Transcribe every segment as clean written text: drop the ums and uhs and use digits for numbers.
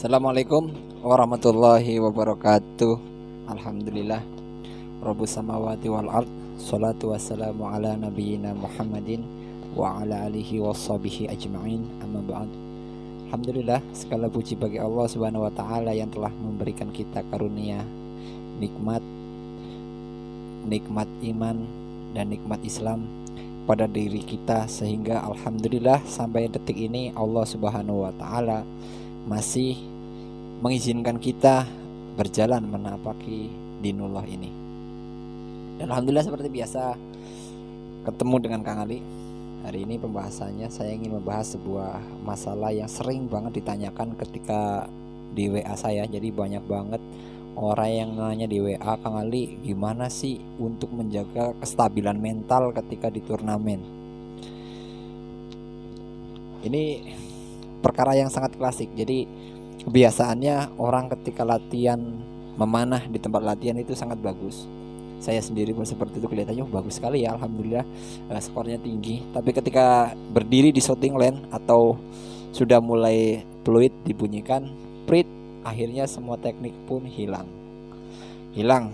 Assalamualaikum warahmatullahi wabarakatuh. Alhamdulillah Rabbus samawati wal ard. Salatu wassalamu ala nabiyyina Muhammadin wa ala alihi washabihi ajma'in. Amma ba'd. Alhamdulillah, segala puji bagi Allah Subhanahu wa taala yang telah memberikan kita karunia nikmat iman dan nikmat Islam pada diri kita, sehingga alhamdulillah sampai detik ini Allah Subhanahu wa taala masih mengizinkan kita berjalan menapaki dinullah ini. Dan alhamdulillah seperti biasa ketemu dengan Kang Ali. Hari ini pembahasannya saya ingin membahas sebuah masalah yang sering banget ditanyakan ketika di WA saya. Jadi banyak banget orang yang nanya di WA, Kang Ali, gimana sih untuk menjaga kestabilan mental ketika di turnamen? Ini perkara yang sangat klasik. Jadi kebiasaannya orang ketika latihan memanah di tempat latihan itu sangat bagus. Saya sendiri pun seperti itu, kelihatannya bagus sekali ya, alhamdulillah, skornya tinggi. Tapi ketika berdiri di shooting lane atau sudah mulai peluit dibunyikan prit, akhirnya semua teknik pun hilang.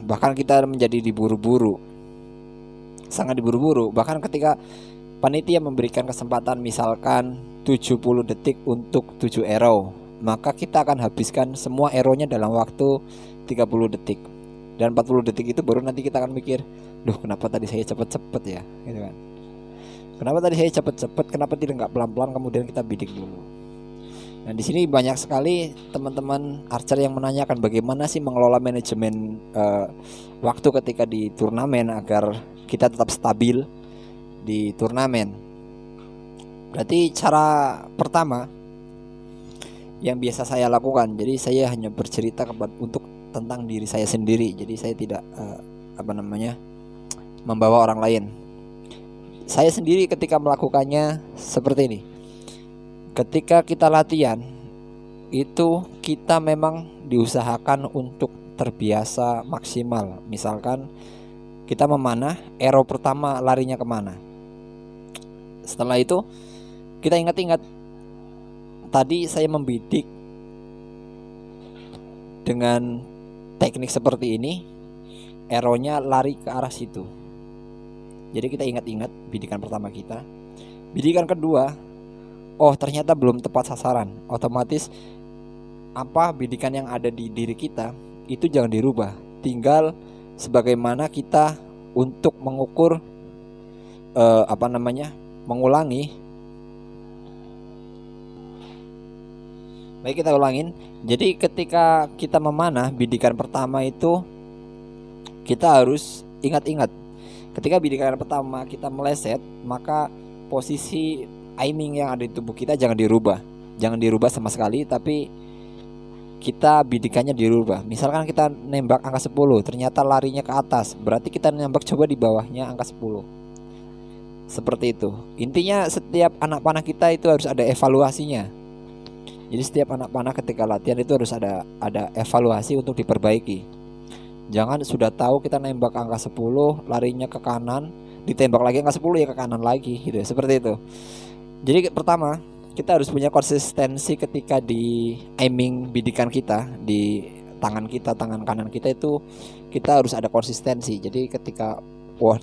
Bahkan kita menjadi diburu-buru, sangat diburu-buru. Bahkan ketika panitia memberikan kesempatan misalkan 70 detik untuk 7 arrow, maka kita akan habiskan semua arrow-nya dalam waktu 30 detik. Dan 40 detik itu baru nanti kita akan mikir, duh, kenapa tadi saya cepet-cepet ya, gitu kan. Kenapa tadi saya cepet-cepet, kenapa tidak nggak pelan-pelan, kemudian kita bidik dulu. Nah, di sini banyak sekali teman-teman archer yang menanyakan bagaimana sih mengelola manajemen waktu ketika di turnamen agar kita tetap stabil di turnamen. Berarti cara pertama yang biasa saya lakukan, jadi saya hanya bercerita untuk tentang diri saya sendiri. Jadi saya tidak membawa orang lain. Saya sendiri ketika melakukannya seperti ini. Ketika kita latihan itu kita memang diusahakan untuk terbiasa maksimal. Misalkan kita memanah, arrow pertama larinya kemana. Setelah itu kita ingat-ingat, tadi saya membidik dengan teknik seperti ini, arrow-nya lari ke arah situ. Jadi kita ingat-ingat bidikan pertama kita. Bidikan kedua, oh ternyata belum tepat sasaran. Otomatis bidikan yang ada di diri kita itu jangan dirubah. Tinggal sebagaimana kita untuk mengukur mengulangi. Baik, kita ulangin. Jadi ketika kita memanah bidikan pertama itu kita harus ingat-ingat. Ketika bidikan pertama kita meleset, maka posisi aiming yang ada di tubuh kita jangan dirubah. Jangan dirubah sama sekali, tapi kita bidikannya dirubah. Misalkan kita nembak angka 10, ternyata larinya ke atas, berarti kita nembak coba di bawahnya angka 10. Seperti itu. Intinya setiap anak panah kita itu harus ada evaluasinya. Jadi setiap anak panah ketika latihan itu harus ada evaluasi untuk diperbaiki. Jangan sudah tahu kita nembak angka 10, larinya ke kanan, ditembak lagi angka 10 ya ke kanan lagi gitu. Seperti itu. Jadi pertama, kita harus punya konsistensi ketika di aiming bidikan kita, di tangan kanan kita itu kita harus ada konsistensi. Jadi ketika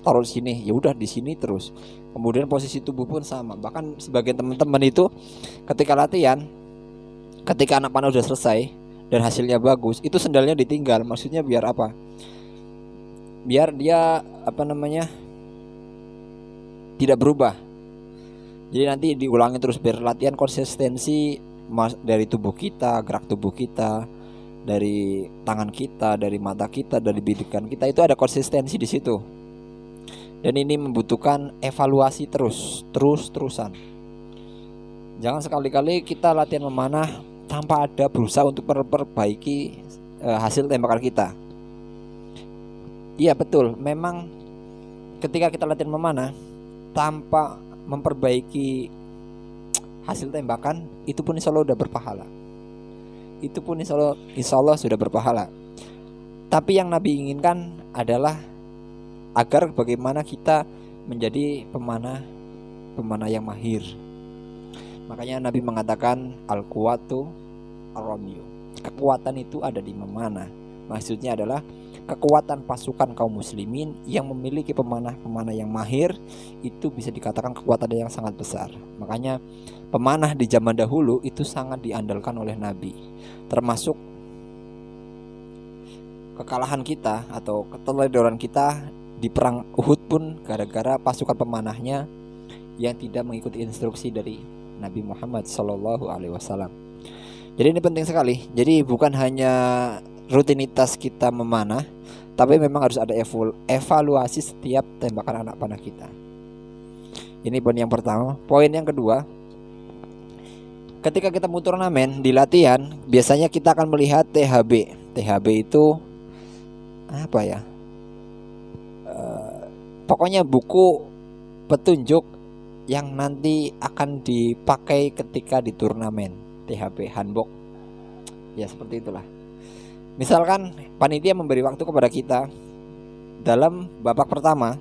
taruh di sini, ya udah di sini terus. Kemudian posisi tubuh pun sama. Bahkan sebagian teman-teman itu ketika latihan, ketika anak panah udah selesai dan hasilnya bagus, itu sendalnya ditinggal. Maksudnya biar apa? Biar dia tidak berubah. Jadi nanti diulangi terus biar latihan konsistensi dari tubuh kita, gerak tubuh kita, dari tangan kita, dari mata kita, dari bidikan kita, itu ada konsistensi di situ. Dan ini membutuhkan evaluasi terus-terusan. Jangan sekali-kali kita latihan memanah tanpa ada berusaha untuk memperbaiki hasil tembakan kita. Iya betul, memang ketika kita latihan memanah tanpa memperbaiki hasil tembakan, itu pun insya Allah sudah berpahala. Itu pun insya Allah sudah berpahala. Tapi yang Nabi inginkan adalah agar bagaimana kita menjadi pemanah yang mahir. Makanya Nabi mengatakan al-quwatu ar-ramyu. kekuatan itu ada di memanah. Maksudnya adalah kekuatan pasukan kaum muslimin yang memiliki pemanah-pemanah yang mahir, itu bisa dikatakan kekuatan yang sangat besar. Makanya pemanah di zaman dahulu itu sangat diandalkan oleh Nabi. Termasuk kekalahan kita atau keteledoran kita di perang Uhud pun gara-gara pasukan pemanahnya yang tidak mengikuti instruksi dari Nabi Muhammad SAW. Jadi ini penting sekali. Jadi bukan hanya rutinitas kita memanah, tapi memang harus ada evaluasi setiap tembakan anak panah kita. Ini poin yang pertama. Poin yang kedua, ketika kita mau turnamen di latihan, biasanya kita akan melihat THB. THB itu apa ya? Pokoknya buku petunjuk yang nanti akan dipakai ketika di turnamen. THB, handbook. Ya seperti itulah. Misalkan panitia memberi waktu kepada kita dalam babak pertama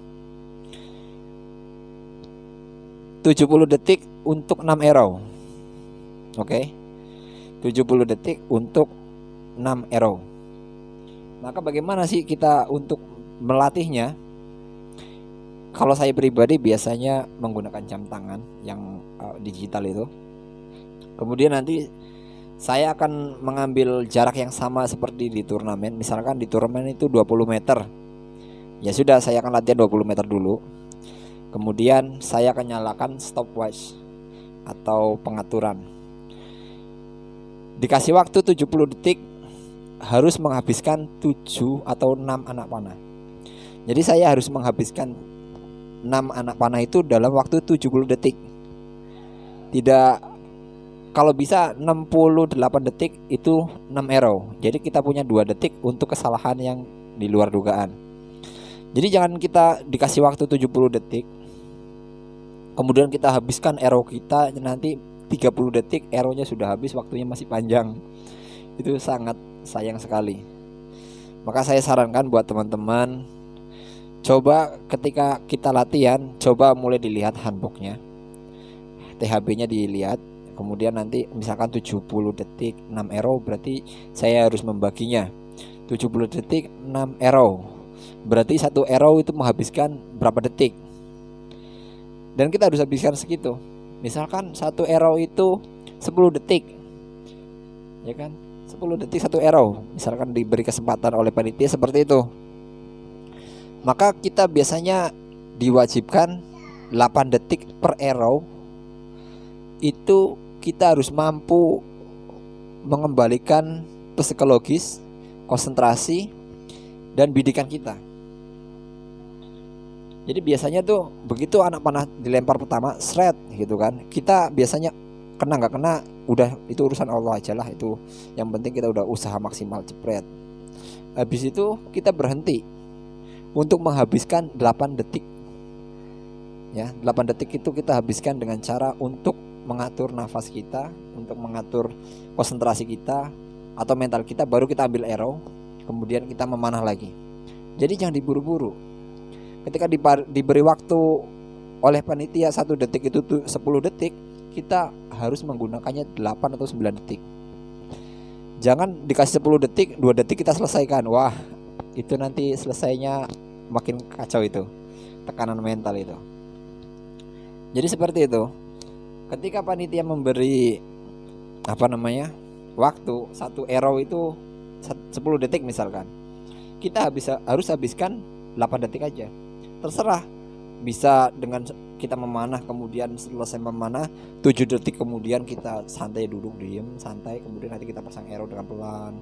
70 detik untuk 6 arrow. Oke. 70 detik untuk 6 arrow. Maka bagaimana sih kita untuk melatihnya? Kalau saya pribadi biasanya menggunakan jam tangan yang digital itu. Kemudian nanti saya akan mengambil jarak yang sama seperti di turnamen. Misalkan di turnamen itu 20 meter. Ya sudah, saya akan latihan 20 meter dulu. Kemudian saya akan nyalakan stopwatch atau pengaturan. Dikasih waktu 70 detik, harus menghabiskan 7 atau 6 anak panah. Jadi saya harus menghabiskan 6 anak panah itu dalam waktu 70 detik. Tidak, kalau bisa 68 detik itu 6 arrow. Jadi kita punya 2 detik untuk kesalahan yang di luar dugaan. Jadi jangan kita dikasih waktu 70 detik, kemudian kita habiskan arrow kita, nanti 30 detik arrownya sudah habis, waktunya masih panjang. Itu sangat sayang sekali. Maka saya sarankan buat teman-teman, coba ketika kita latihan, coba mulai dilihat handbooknya, THB-nya dilihat. Kemudian nanti misalkan 70 detik 6 arrow, berarti saya harus membaginya 70 detik 6 arrow. Berarti satu arrow itu menghabiskan berapa detik. Dan kita harus habiskan segitu. Misalkan satu arrow itu 10 detik, ya kan, 10 detik satu arrow. Misalkan diberi kesempatan oleh panitia seperti itu, maka kita biasanya diwajibkan 8 detik per arrow. Itu kita harus mampu mengembalikan psikologis, konsentrasi, dan bidikan kita. Jadi biasanya tuh begitu anak panah dilempar pertama, seret gitu kan, kita biasanya kena nggak kena, udah itu urusan Allah aja lah. Itu yang penting kita udah usaha maksimal, jepret. Habis itu kita berhenti untuk menghabiskan 8 detik. Ya, 8 detik itu kita habiskan dengan cara untuk mengatur nafas kita, untuk mengatur konsentrasi kita atau mental kita, baru kita ambil arrow, kemudian kita memanah lagi. Jadi jangan diburu-buru. Ketika diberi waktu oleh panitia 1 detik itu 10 detik, kita harus menggunakannya 8 atau 9 detik. Jangan dikasih 10 detik, 2 detik kita selesaikan. Wah, itu nanti selesainya makin kacau itu. Tekanan mental itu. Jadi seperti itu. Ketika panitia memberi waktu 1 arrow itu 10 detik misalkan, kita harus habiskan 8 detik aja. Terserah, bisa dengan kita memanah, kemudian selesai memanah 7 detik kemudian kita santai, duduk diem santai, kemudian nanti kita pasang arrow dengan pelan,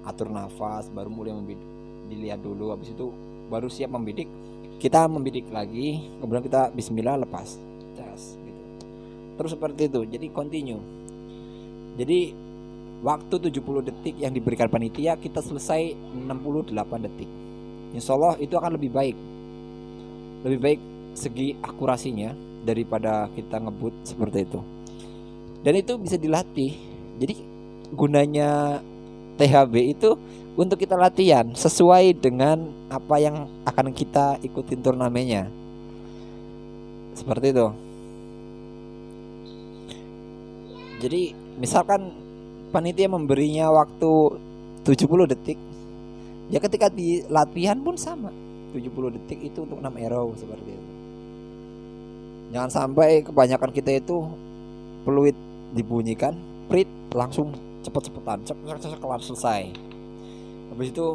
atur nafas, baru mulai membidik. Dilihat dulu, habis itu baru siap membidik, kita membidik lagi, kemudian kita bismillah, lepas cas gitu. Terus seperti itu, jadi continue. Jadi waktu 70 detik yang diberikan panitia, kita selesai 68 detik. Insya Allah itu akan lebih baik segi akurasinya daripada kita ngebut seperti itu. Dan itu bisa dilatih. Jadi gunanya THB itu untuk kita latihan sesuai dengan apa yang akan kita ikutin turnamennya. Seperti itu. Jadi misalkan panitia memberinya waktu 70 detik, ya ketika di latihan pun sama, 70 detik itu untuk 6 arrow seperti itu. Jangan sampai kebanyakan kita itu peluit dibunyikan, prit langsung cepet-cepetan, cek kelar selesai. Habis itu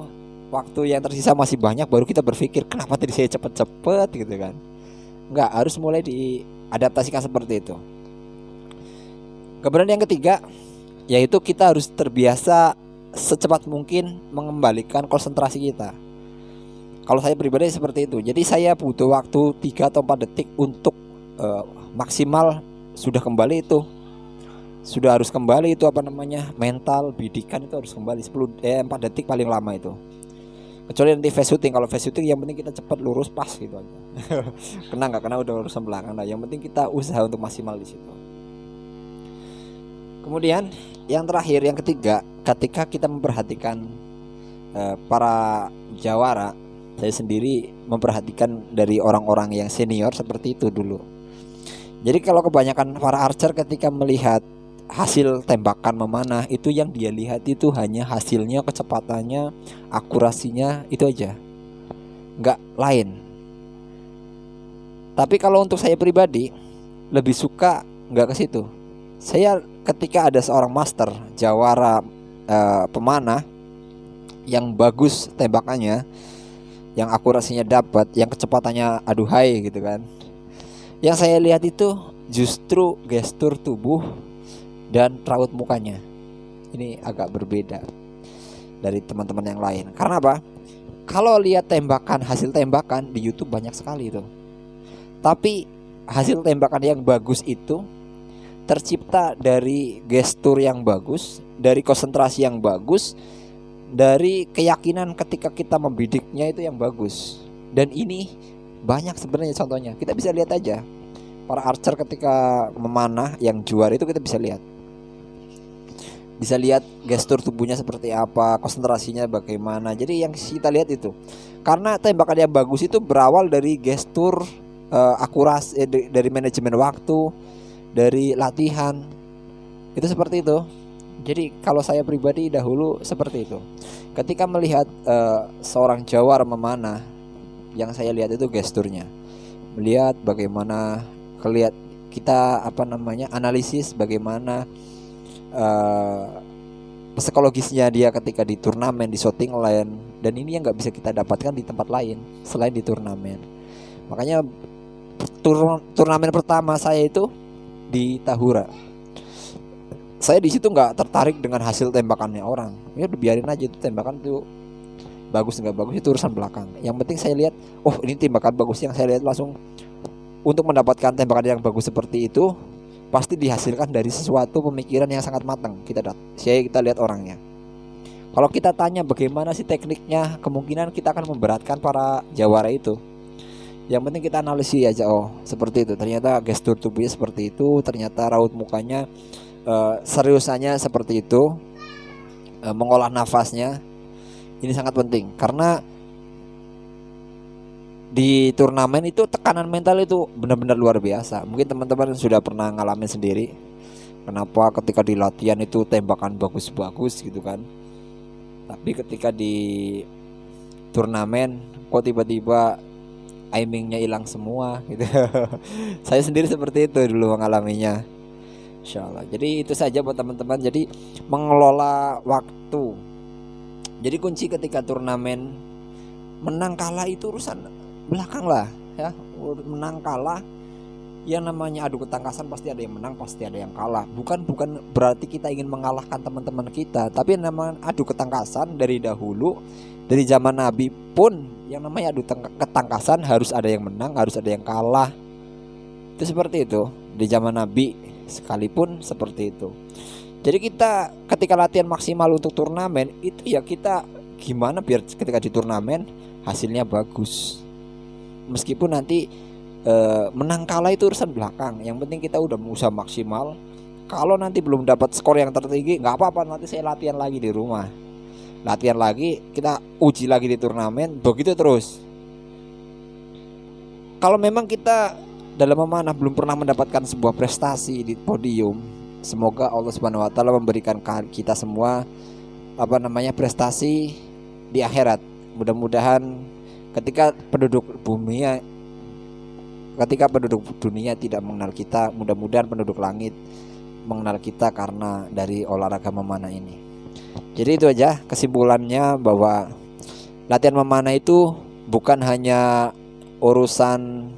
waktu yang tersisa masih banyak, baru kita berpikir kenapa tadi saya cepet-cepet gitu kan. Enggak, harus mulai diadaptasikan seperti itu. Kemudian yang ketiga, yaitu kita harus terbiasa secepat mungkin mengembalikan konsentrasi kita. Kalau saya pribadi seperti itu. Jadi saya butuh waktu 3 atau 4 detik untuk maksimal sudah kembali itu. Sudah harus kembali itu mental, bidikan itu harus kembali 4 detik paling lama itu. Kecuali nanti face shooting. Kalau face shooting yang penting kita cepat lurus pas gitu aja. Kena nggak kena udah urusan belakang lah. Yang penting kita usaha untuk maksimal di situ. Kemudian yang terakhir, yang ketiga, ketika kita memperhatikan para jawara, saya sendiri memperhatikan dari orang-orang yang senior seperti itu dulu. Jadi kalau kebanyakan para archer ketika melihat hasil tembakan memanah, itu yang dia lihat itu hanya hasilnya, kecepatannya, akurasinya, itu aja, nggak lain. Tapi kalau untuk saya pribadi lebih suka nggak ke situ. Saya ketika ada seorang master jawara pemanah yang bagus tembakannya, yang akurasinya dapat, yang kecepatannya aduhai gitu kan, yang saya lihat itu justru gestur tubuh dan raut mukanya. Ini agak berbeda dari teman-teman yang lain. Karena apa? Kalau lihat tembakan, hasil tembakan di YouTube banyak sekali itu. Tapi hasil tembakan yang bagus itu tercipta dari gestur yang bagus, dari konsentrasi yang bagus, dari keyakinan ketika kita membidiknya itu yang bagus. Dan ini banyak sebenarnya contohnya. Kita bisa lihat aja para archer ketika memanah yang juara itu, kita bisa lihat. Bisa lihat gestur tubuhnya seperti apa, konsentrasinya bagaimana. Jadi yang kita lihat itu, karena tembakan yang bagus itu berawal dari gestur, akurasi, dari manajemen waktu, dari latihan. Itu seperti itu. Jadi kalau saya pribadi dahulu seperti itu. Ketika melihat seorang jawara memanah, yang saya lihat itu gesturnya. Melihat bagaimana kita analisis bagaimana psikologisnya dia ketika di turnamen, di shooting line. Dan ini yang gak bisa kita dapatkan di tempat lain selain di turnamen. Makanya turnamen pertama saya itu di Tahura. Saya di situ nggak tertarik dengan hasil tembakannya orang. Ya udah biarin aja itu tembakan itu bagus nggak bagus itu urusan belakang. Yang penting saya lihat, oh ini tembakan bagus, yang saya lihat langsung untuk mendapatkan tembakan yang bagus seperti itu pasti dihasilkan dari sesuatu pemikiran yang sangat matang. Kita lihat orangnya. Kalau kita tanya bagaimana sih tekniknya, kemungkinan kita akan memberatkan para jawara itu. Yang penting kita analisis aja, oh seperti itu. Ternyata gestur tubuhnya seperti itu, ternyata raut mukanya seriusannya seperti itu, mengolah nafasnya. Ini sangat penting karena di turnamen itu tekanan mental itu benar-benar luar biasa. Mungkin teman-teman sudah pernah ngalamin sendiri. Kenapa ketika di latihan itu tembakan bagus-bagus gitu kan, tapi ketika di turnamen kok tiba-tiba aimingnya hilang semua gitu. Saya sendiri seperti itu dulu mengalaminya. Insyaallah. Jadi itu saja buat teman-teman. Jadi mengelola waktu. Jadi kunci ketika turnamen, menang kalah itu urusan belakang lah ya. Menang kalah, yang namanya adu ketangkasan pasti ada yang menang, pasti ada yang kalah. Bukan berarti kita ingin mengalahkan teman-teman kita, tapi namanya adu ketangkasan dari dahulu, dari zaman Nabi pun yang namanya adu ketangkasan harus ada yang menang, harus ada yang kalah. Itu seperti itu di zaman Nabi sekalipun seperti itu. Jadi kita ketika latihan maksimal untuk turnamen itu ya kita gimana biar ketika di turnamen hasilnya bagus. Meskipun nanti menang kalah itu urusan belakang. Yang penting kita udah berusaha maksimal. Kalau nanti belum dapat skor yang tertinggi nggak apa-apa, nanti saya latihan lagi di rumah. Latihan lagi, kita uji lagi di turnamen, begitu terus. Kalau memang kita dalam memanah belum pernah mendapatkan sebuah prestasi di podium, semoga Allah Subhanahu wa taala memberikan kita semua prestasi di akhirat. Mudah-mudahan ketika penduduk dunia tidak mengenal kita, mudah-mudahan penduduk langit mengenal kita karena dari olahraga memanah ini. Jadi itu aja kesimpulannya, bahwa latihan memanah itu bukan hanya urusan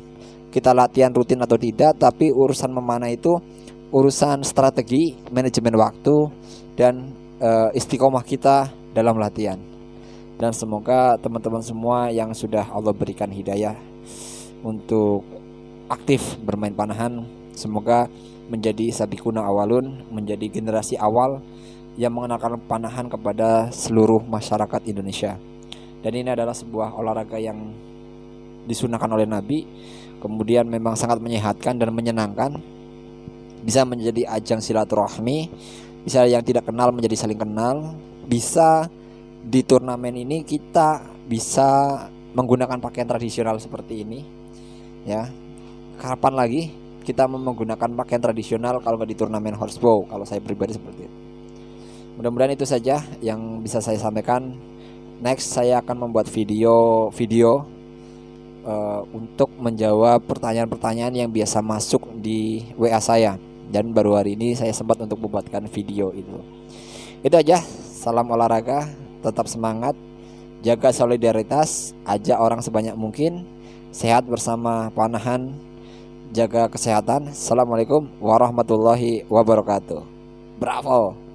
kita latihan rutin atau tidak, tapi urusan memanah itu urusan strategi, manajemen waktu, dan istiqomah kita dalam latihan. Dan semoga teman-teman semua yang sudah Allah berikan hidayah untuk aktif bermain panahan, semoga menjadi sabiquna awalun, menjadi generasi awal yang mengenalkan panahan kepada seluruh masyarakat Indonesia. Dan ini adalah sebuah olahraga yang disunahkan oleh Nabi, kemudian memang sangat menyehatkan dan menyenangkan, bisa menjadi ajang silaturahmi, bisa yang tidak kenal menjadi saling kenal, bisa di turnamen ini kita bisa menggunakan pakaian tradisional seperti ini ya. Kapan lagi kita menggunakan pakaian tradisional kalau nggak di turnamen horsebow? Kalau saya pribadi seperti itu. Mudah-mudahan itu saja yang bisa saya sampaikan. Next saya akan membuat video untuk menjawab pertanyaan-pertanyaan yang biasa masuk di WA saya, dan baru hari ini saya sempat untuk membuatkan video itu. Itu aja. Salam olahraga, tetap semangat, jaga solidaritas, ajak orang sebanyak mungkin, sehat bersama panahan, jaga kesehatan. Assalamualaikum warahmatullahi wabarakatuh. Bravo.